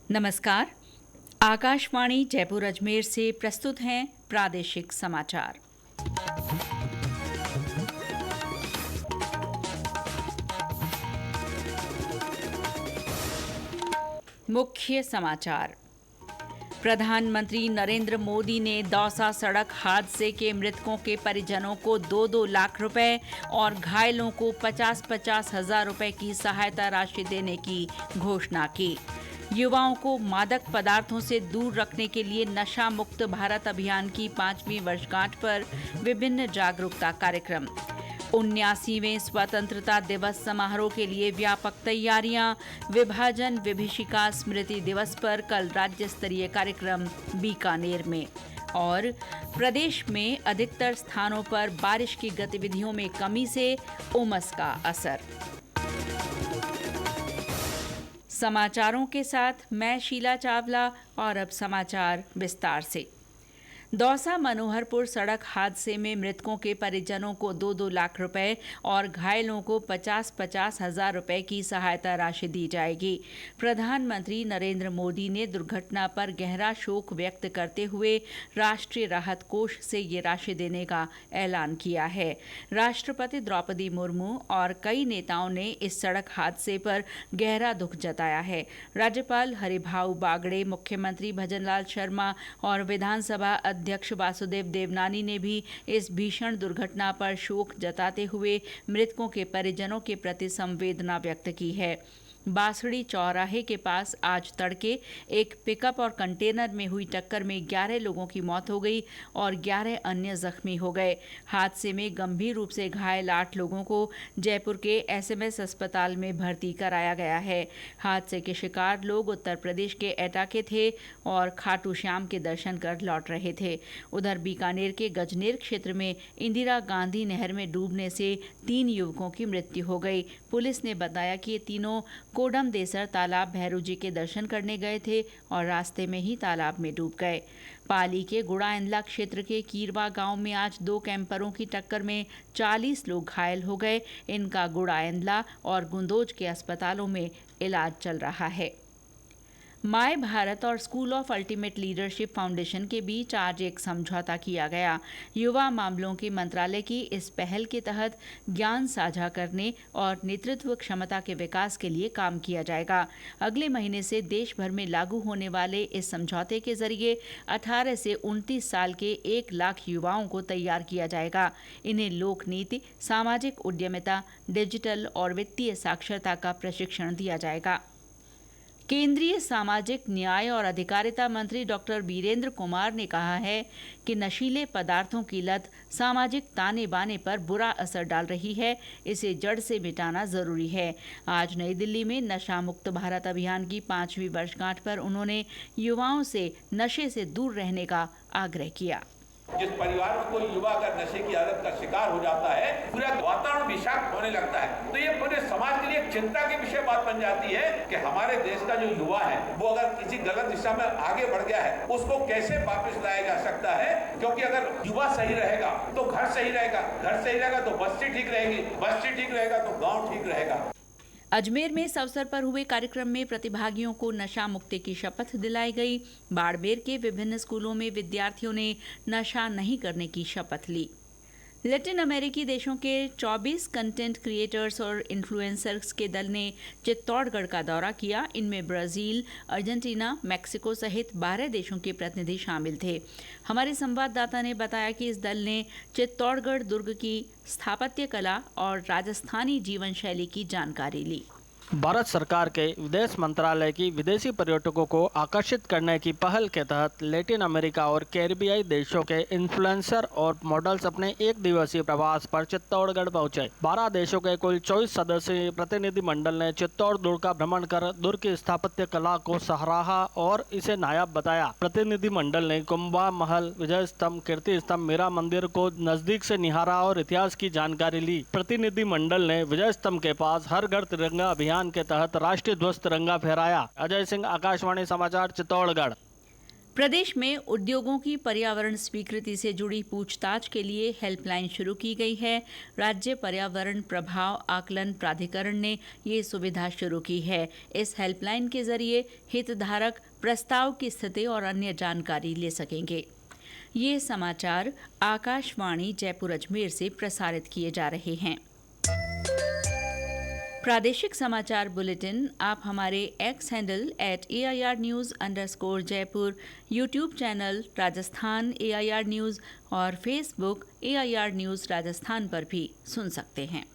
नमस्कार। आकाशवाणी जयपुर अजमेर से प्रस्तुत हैं प्रादेशिक समाचार। मुख्य समाचार। प्रधानमंत्री नरेंद्र मोदी ने दौसा सड़क हादसे के मृतकों के परिजनों को 2-2 लाख रुपए और घायलों को 50-50 हजार रुपए की सहायता राशि देने की घोषणा की। युवाओं को मादक पदार्थों से दूर रखने के लिए नशा मुक्त भारत अभियान की 5वीं वर्षगांठ पर विभिन्न जागरूकता कार्यक्रम। 79वें स्वतंत्रता दिवस समारोह के लिए व्यापक तैयारियां। विभाजन विभीषिका स्मृति दिवस पर कल राज्य स्तरीय कार्यक्रम बीकानेर में। और प्रदेश में अधिकतर स्थानों पर बारिश की गतिविधियों में कमी से उमस का असर। समाचारों के साथ मैं शीला चावला और अब समाचार विस्तार से। दौसा मनोहरपुर सड़क हादसे में मृतकों के परिजनों को 2-2 लाख रुपए और घायलों को 50-50 हजार रुपए की सहायता राशि दी जाएगी। प्रधानमंत्री नरेंद्र मोदी ने दुर्घटना पर गहरा शोक व्यक्त करते हुए राष्ट्रीय राहत कोष से ये राशि देने का ऐलान किया है। राष्ट्रपति द्रौपदी मुर्मू और कई नेताओं ने इस सड़क हादसे पर गहरा दुख जताया है। राज्यपाल हरिभाऊ बागड़े, मुख्यमंत्री भजनलाल शर्मा और विधानसभा अध्यक्ष वासुदेव देवनानी ने भी इस भीषण दुर्घटना पर शोक जताते हुए मृतकों के परिजनों के प्रति संवेदना व्यक्त की है। बांसड़ी चौराहे के पास आज तड़के एक पिकअप और कंटेनर में हुई टक्कर में 11 लोगों की मौत हो गई और 11 अन्य जख्मी हो गए। हादसे में गंभीर रूप से घायल 8 लोगों को जयपुर के एसएमएस अस्पताल में भर्ती कराया गया है। हादसे के शिकार लोग उत्तर प्रदेश के एटा के थे और खाटू श्याम के दर्शन कर लौट रहे थे। उधर बीकानेर के गजनेर क्षेत्र में इंदिरा गांधी नहर में डूबने से 3 युवकों की मृत्यु हो गई। पुलिस ने बताया कि ये तीनों कोडम देसर तालाब भैरू जी के दर्शन करने गए थे और रास्ते में ही तालाब में डूब गए। पाली के गुड़ाइंदला क्षेत्र के कीरवा गांव में आज 2 कैंपरों की टक्कर में 40 लोग घायल हो गए। इनका गुड़ाइंदला और गुंदोज के अस्पतालों में इलाज चल रहा है। माय भारत और school of ultimate leadership foundation के बीच आज एक समझौता किया गया। युवा मामलों के मंत्रालय की इस पहल के तहत ज्ञान साझा करने और नेतृत्व क्षमता के विकास के लिए काम किया जाएगा। अगले महीने से देश भर में लागू होने वाले इस समझौते के जरिए 18 से 29 साल के 1 लाख युवाओं को तैयार किया जाएगा। इन्हें लोक नीति, सामाजिक उद्यमिता, डिजिटल और वित्तीय साक्षरता का प्रशिक्षण दिया जाएगा। केंद्रीय सामाजिक न्याय और अधिकारिता मंत्री डॉक्टर वीरेंद्र कुमार ने कहा है कि नशीले पदार्थों की लत सामाजिक ताने बाने पर बुरा असर डाल रही है। इसे जड़ से मिटाना जरूरी है। आज नई दिल्ली में नशा मुक्त भारत अभियान की 5वीं वर्षगांठ पर उन्होंने युवाओं से नशे से दूर रहने का आग्रह किया। जिस परिवार में कोई युवा अगर नशे की आदत का शिकार हो जाता है, पूरा वातावरण विषाक्त होने लगता है, तो ये पूरे समाज के लिए एक चिंता की विषय बात बन जाती है कि हमारे देश का जो युवा है वो अगर किसी गलत दिशा में आगे बढ़ गया है, उसको कैसे वापस लाया जा सकता है। क्योंकि अगर युवा सही रहेगा तो घर सही रहेगा, घर सही रहेगा तो बस्ती ठीक रहेगी, बस्ती ठीक रहेगा तो गाँव ठीक रहेगा। अजमेर में इस अवसर पर हुए कार्यक्रम में प्रतिभागियों को नशा मुक्ति की शपथ दिलाई गई। बाड़मेर के विभिन्न स्कूलों में विद्यार्थियों ने नशा नहीं करने की शपथ ली। लैटिन अमेरिकी देशों के 24 कंटेंट क्रिएटर्स और इन्फ्लुएंसर्स के दल ने चित्तौड़गढ़ का दौरा किया। इनमें ब्राजील, अर्जेंटीना, मैक्सिको सहित 12 देशों के प्रतिनिधि शामिल थे। हमारे संवाददाता ने बताया कि इस दल ने चित्तौड़गढ़ दुर्ग की स्थापत्य कला और राजस्थानी जीवन शैली की जानकारी ली। भारत सरकार के विदेश मंत्रालय की विदेशी पर्यटकों को आकर्षित करने की पहल के तहत लैटिन अमेरिका और कैरिबियाई देशों के इन्फ्लुएंसर और मॉडल्स अपने 1 दिवसीय प्रवास पर चित्तौड़गढ़ पहुंचे। 12 देशों के कुल 24 सदस्यीय प्रतिनिधि मंडल ने चित्तौड़ दुर्ग का भ्रमण कर दुर्ग की स्थापत्य कला को सराहा और इसे नायाब बताया। प्रतिनिधि मंडल ने कुंभा महल, विजय स्तंभ, कीर्ति स्तंभ, मीरा मंदिर को नजदीक से निहारा और इतिहास की जानकारी ली। प्रतिनिधि मंडल ने विजय स्तंभ के पास हर घर तिरंगा अभियान के तहत राष्ट्रीय ध्वज तिरंगा फहराया। अजय सिंह, आकाशवाणी समाचार, चित्तौड़गढ़। प्रदेश में उद्योगों की पर्यावरण स्वीकृति से जुड़ी पूछताछ के लिए हेल्पलाइन शुरू की गई है। राज्य पर्यावरण प्रभाव आकलन प्राधिकरण ने ये सुविधा शुरू की है। इस हेल्पलाइन के जरिए हितधारक प्रस्ताव की स्थिति और अन्य जानकारी ले सकेंगे। ये समाचार आकाशवाणी जयपुर अजमेर से प्रसारित किए जा रहे हैं। प्रादेशिक समाचार बुलेटिन आप हमारे x handle @AIR News_Jaipur, YouTube channel Rajasthan AIR news और फेसबुक AIR न्यूज़ राजस्थान पर भी सुन सकते हैं।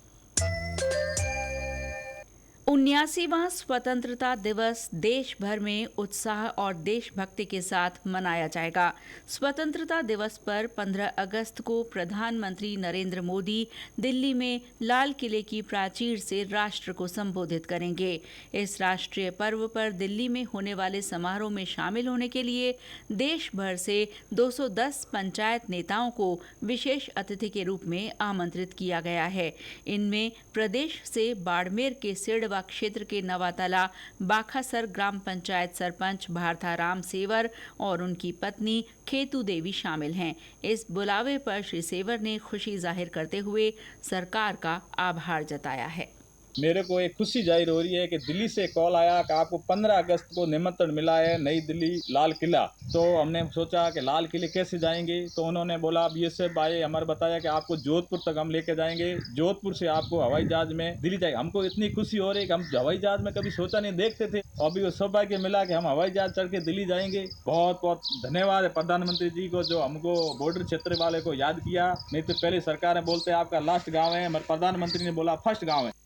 79वां स्वतंत्रता दिवस देश भर में उत्साह और देशभक्ति के साथ मनाया जाएगा। स्वतंत्रता दिवस पर 15 अगस्त को प्रधानमंत्री नरेंद्र मोदी दिल्ली में लाल किले की प्राचीर से राष्ट्र को संबोधित करेंगे। इस राष्ट्रीय पर्व पर दिल्ली में होने वाले समारोह में शामिल होने के लिए देश भर से 210 पंचायत नेताओं को विशेष अतिथि के रूप में आमंत्रित किया गया है। इनमें प्रदेश से बाड़मेर के सिड़वा क्षेत्र के नवातला बाखासर ग्राम पंचायत सरपंच भारताराम सेवर और उनकी पत्नी खेतू देवी शामिल हैं। इस बुलावे पर श्री सेवर ने खुशी जाहिर करते हुए सरकार का आभार जताया है। मेरे को एक खुशी जाहिर हो रही है कि दिल्ली से कॉल आया कि आपको 15 अगस्त को निमंत्रण मिला है नई दिल्ली लाल किला। तो हमने सोचा कि लाल किले कैसे जाएंगे, तो उन्होंने बोला BSF भाई हमारे बताया कि आपको जोधपुर तक हम लेके जाएंगे, जोधपुर से आपको हवाई जहाज में दिल्ली जाएंगे। हमको इतनी खुशी हो रही है कि हम हवाई जहाज में कभी सोचा नहीं देखते थे, अभी वो सौभाग्य मिला कि हम हवाई जहाज चढ़ के दिल्ली जाएंगे। बहुत बहुत धन्यवाद है प्रधानमंत्री जी को जो हमको बॉर्डर क्षेत्र वाले को याद किया। नहीं तो पहले सरकार बोलते आपका लास्ट गाँव है, हमारे प्रधानमंत्री ने बोला फर्स्ट गाँव है।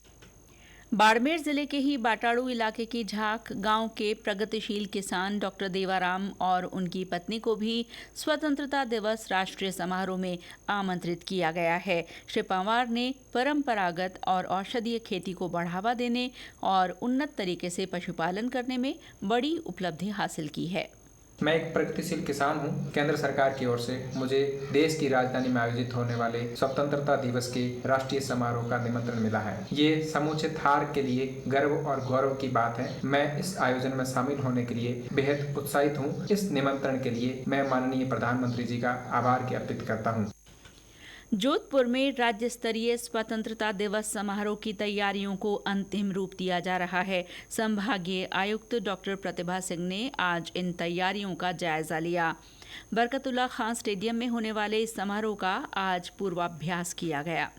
बाड़मेर जिले के ही बाटाड़ू इलाके की झाक गांव के प्रगतिशील किसान डॉक्टर देवाराम और उनकी पत्नी को भी स्वतंत्रता दिवस राष्ट्रीय समारोह में आमंत्रित किया गया है। श्री पंवार ने परंपरागत और औषधीय खेती को बढ़ावा देने और उन्नत तरीके से पशुपालन करने में बड़ी उपलब्धि हासिल की है। मैं एक प्रगतिशील किसान हूं। केंद्र सरकार की ओर से मुझे देश की राजधानी में आयोजित होने वाले स्वतंत्रता दिवस के राष्ट्रीय समारोह का निमंत्रण मिला है। ये समूचे थार के लिए गर्व और गौरव की बात है। मैं इस आयोजन में शामिल होने के लिए बेहद उत्साहित हूं। इस निमंत्रण के लिए मैं माननीय प्रधानमंत्री जी का आभार ज्ञापित करता हूं। जोधपुर में राज्य स्तरीय स्वतंत्रता दिवस समारोह की तैयारियों को अंतिम रूप दिया जा रहा है। संभागीय आयुक्त डॉक्टर प्रतिभा सिंह ने आज इन तैयारियों का जायजा लिया। बरकतुल्ला खान स्टेडियम में होने वाले इस समारोह का आज पूर्वाभ्यास किया गया।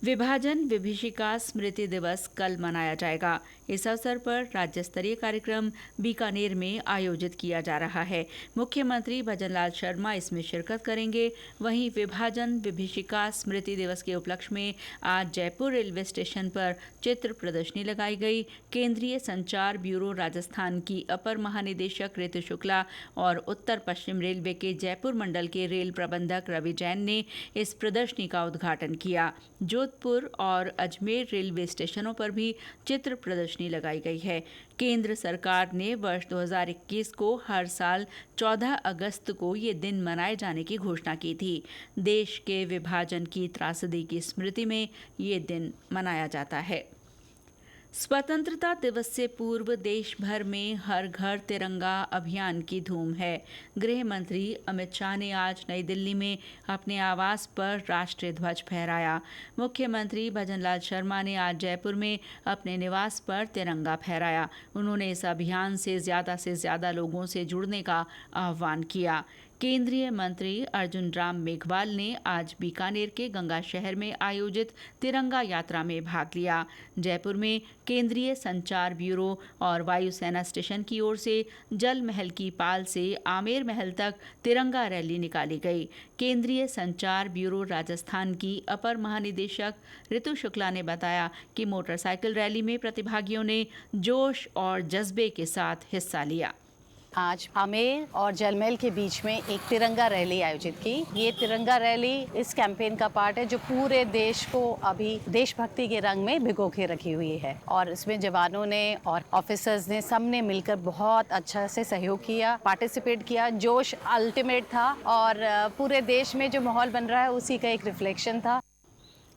विभाजन विभीषिका स्मृति दिवस कल मनाया जाएगा। इस अवसर पर राज्य स्तरीय कार्यक्रम बीकानेर में आयोजित किया जा रहा है। मुख्यमंत्री भजनलाल शर्मा इसमें शिरकत करेंगे। वहीं विभाजन विभीषिका स्मृति दिवस के उपलक्ष्य में आज जयपुर रेलवे स्टेशन पर चित्र प्रदर्शनी लगाई गई। केंद्रीय संचार ब्यूरो राजस्थान की अपर महानिदेशक ऋतु शुक्ला और उत्तर पश्चिम रेलवे के जयपुर मंडल के रेल प्रबंधक रवि जैन ने इस प्रदर्शनी का उद्घाटन किया। जोधपुर और अजमेर रेलवे स्टेशनों पर भी चित्र प्रदर्शनी लगाई गई है। केंद्र सरकार ने वर्ष 2021 को हर साल 14 अगस्त को ये दिन मनाए जाने की घोषणा की थी। देश के विभाजन की त्रासदी की स्मृति में ये दिन मनाया जाता है। स्वतंत्रता दिवस से पूर्व देश भर में हर घर तिरंगा अभियान की धूम है। गृह मंत्री अमित शाह ने आज नई दिल्ली में अपने आवास पर राष्ट्रीय ध्वज फहराया। मुख्यमंत्री भजनलाल शर्मा ने आज जयपुर में अपने निवास पर तिरंगा फहराया। उन्होंने इस अभियान से ज्यादा लोगों से जुड़ने का आह्वान किया। केंद्रीय मंत्री अर्जुन राम मेघवाल ने आज बीकानेर के गंगा शहर में आयोजित तिरंगा यात्रा में भाग लिया। जयपुर में केंद्रीय संचार ब्यूरो और वायुसेना स्टेशन की ओर से जल महल की पाल से आमेर महल तक तिरंगा रैली निकाली गई। केंद्रीय संचार ब्यूरो राजस्थान की अपर महानिदेशक ऋतु शुक्ला ने बताया कि मोटरसाइकिल रैली में प्रतिभागियों ने जोश और जज्बे के साथ हिस्सा लिया। आज आमेर और जलमहल के बीच में एक तिरंगा रैली आयोजित की। ये तिरंगा रैली इस कैंपेन का पार्ट है जो पूरे देश को अभी देशभक्ति के रंग में भिगो के रखी हुई है और इसमें जवानों ने और ऑफिसर्स ने सबने मिलकर बहुत अच्छा से सहयोग किया, पार्टिसिपेट किया। जोश अल्टीमेट था और पूरे देश में जो माहौल बन रहा है उसी का एक रिफ्लेक्शन था।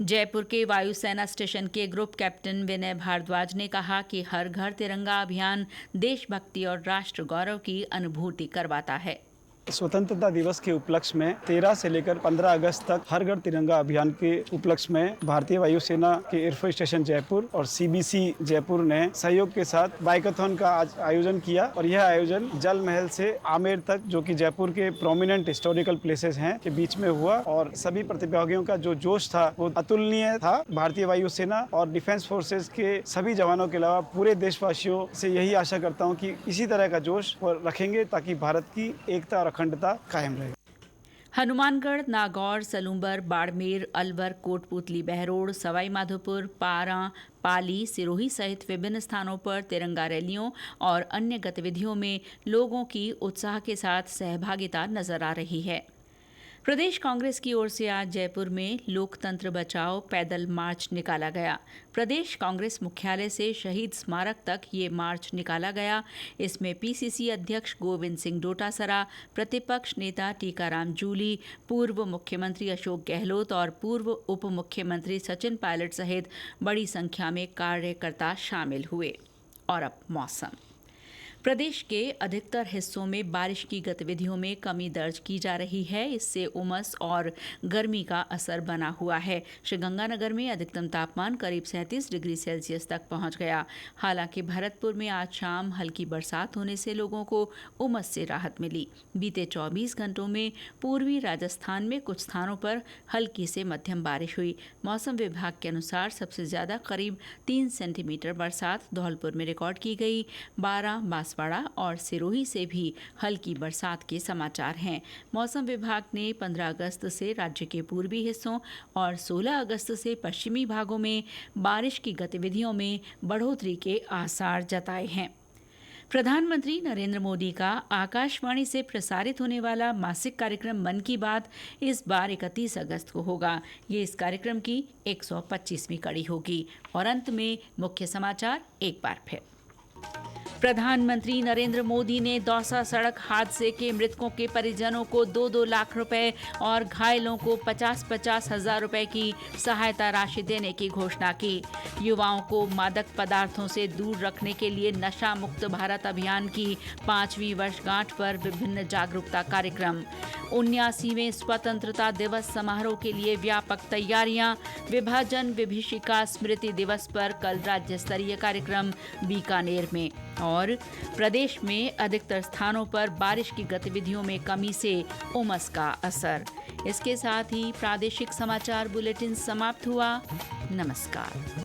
जयपुर के वायुसेना स्टेशन के ग्रुप कैप्टन विनय भारद्वाज ने कहा कि हर घर तिरंगा अभियान देशभक्ति और राष्ट्र गौरव की अनुभूति करवाता है। स्वतंत्रता दिवस के उपलक्ष्य में 13 से लेकर 15 अगस्त तक हर घर तिरंगा अभियान के उपलक्ष्य में भारतीय वायुसेना के एयरफोर्स स्टेशन जयपुर और सीबीसी जयपुर ने सहयोग के साथ बाइकाथॉन का आज आयोजन किया और यह आयोजन जल महल से आमेर तक, जो कि जयपुर के प्रोमिनेंट हिस्टोरिकल प्लेसेस हैं, के बीच में हुआ और सभी प्रतिभागियों का जो जोश था वो अतुलनीय था। भारतीय वायुसेना और डिफेंस फोर्सेज के सभी जवानों के अलावा पूरे देशवासियों से यही आशा करता हूँ कि इसी तरह का जोश वो रखेंगे ताकि भारत की एकता और अखंडता कायम रहे। हनुमानगढ़, नागौर, सलूंबर, बाड़मेर, अलवर, कोटपुतली, बहरोड़, सवाई माधोपुर, पारा, पाली, सिरोही सहित विभिन्न स्थानों पर तिरंगा रैलियों और अन्य गतिविधियों में लोगों की उत्साह के साथ सहभागिता नजर आ रही है। प्रदेश कांग्रेस की ओर से आज जयपुर में लोकतंत्र बचाओ पैदल मार्च निकाला गया। प्रदेश कांग्रेस मुख्यालय से शहीद स्मारक तक ये मार्च निकाला गया। इसमें पीसीसी अध्यक्ष गोविंद सिंह डोटासरा, प्रतिपक्ष नेता टीकाराम जूली, पूर्व मुख्यमंत्री अशोक गहलोत और पूर्व उप मुख्यमंत्री सचिन पायलट सहित बड़ी संख्या में कार्यकर्ता शामिल हुए। और अब मौसम। प्रदेश के अधिकतर हिस्सों में बारिश की गतिविधियों में कमी दर्ज की जा रही है। इससे उमस और गर्मी का असर बना हुआ है। श्रीगंगानगर में अधिकतम तापमान करीब 37 डिग्री सेल्सियस तक पहुंच गया। हालांकि भरतपुर में आज शाम हल्की बरसात होने से लोगों को उमस से राहत मिली। बीते 24 घंटों में पूर्वी राजस्थान में कुछ स्थानों पर हल्की से मध्यम बारिश हुई। मौसम विभाग के अनुसार सबसे ज्यादा करीब 3 सेंटीमीटर बरसात धौलपुर में रिकॉर्ड की गई। 12 बांसवाड़ा और सिरोही से भी हल्की बरसात के समाचार हैं। मौसम विभाग ने 15 अगस्त से राज्य के पूर्वी हिस्सों और 16 अगस्त से पश्चिमी भागों में बारिश की गतिविधियों में बढ़ोतरी के आसार जताए हैं। प्रधानमंत्री नरेंद्र मोदी का आकाशवाणी से प्रसारित होने वाला मासिक कार्यक्रम मन की बात इस बार 31 अगस्त को होगा। ये इस कार्यक्रम की 125वीं कड़ी होगी। और अंत में मुख्य समाचार एक बार फिर। प्रधानमंत्री नरेंद्र मोदी ने दौसा सड़क हादसे के मृतकों के परिजनों को 2-2 लाख रुपए और घायलों को 50-50 हजार रुपए की सहायता राशि देने की घोषणा की। युवाओं को मादक पदार्थों से दूर रखने के लिए नशा मुक्त भारत अभियान की 5वीं वर्षगांठ पर विभिन्न जागरूकता कार्यक्रम। 79वें स्वतंत्रता दिवस समारोह के लिए व्यापक तैयारियां। विभाजन विभीषिका स्मृति दिवस पर कल राज्य स्तरीय कार्यक्रम बीकानेर में। और प्रदेश में अधिकतर स्थानों पर बारिश की गतिविधियों में कमी से उमस का असर। इसके साथ ही प्रादेशिक समाचार बुलेटिन समाप्त हुआ। नमस्कार।